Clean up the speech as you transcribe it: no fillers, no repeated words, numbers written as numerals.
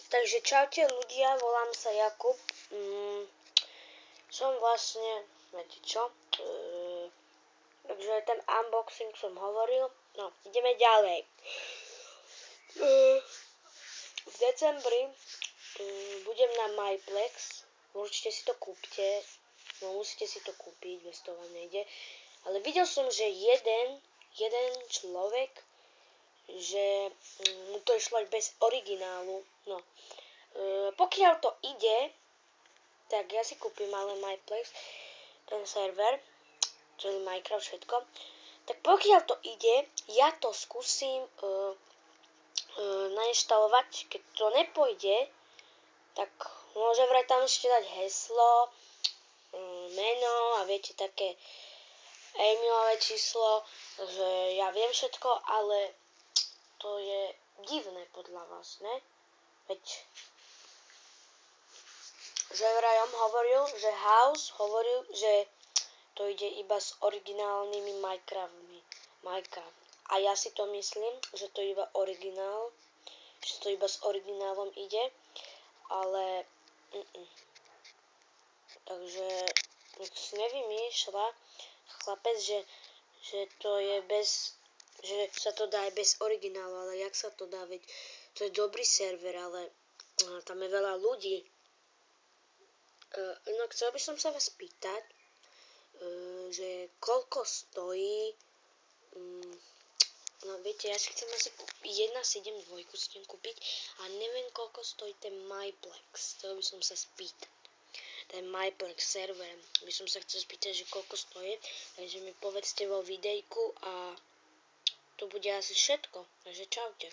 Takže čaute ľudia, volám sa Jakub. Som vlastne, viete čo, takže ten unboxing som hovoril. No, ideme ďalej. V decembri budem na MyPlex, určite si to kúpte, no musíte si to kúpiť, bez toho vám nejde. Ale videl som, že jeden človek, že mu to išlo aj bez originálu. No, pokiaľ to ide, tak ja si kúpim ale MyPlex, ten server, čo je Minecraft, všetko. Tak pokiaľ to ide, ja to skúsim nainštalovať. Keď to nepôjde, tak môže vraj tam ešte dať heslo, meno a viete, také e-mailové číslo, že ja viem všetko, ale to je divné podľa vás, ne? Veď že vraj on hovoril, že House hovoril, že to ide iba s originálnymi Minecraftmi. A ja si to myslím, že to iba originál, že to iba s originálom ide, ale takže si nevymýšľa chlapec, že to je bez, že sa to dá aj bez originálu, ale jak sa to dá, veď to je dobrý server, ale tam je veľa ľudí. Inak chcel by som sa vás pýtať, že koľko stojí, no viete, ja si chcem asi kúpiť 1.7.2 si chcem kúpiť a neviem koľko stojí ten MyPlex, chcel by som sa spýtať. Ten MyPlex server, by som sa chcel spýtať, že koľko stojí, takže mi povedzte vo videjku a to bude asi všetko, takže čaute.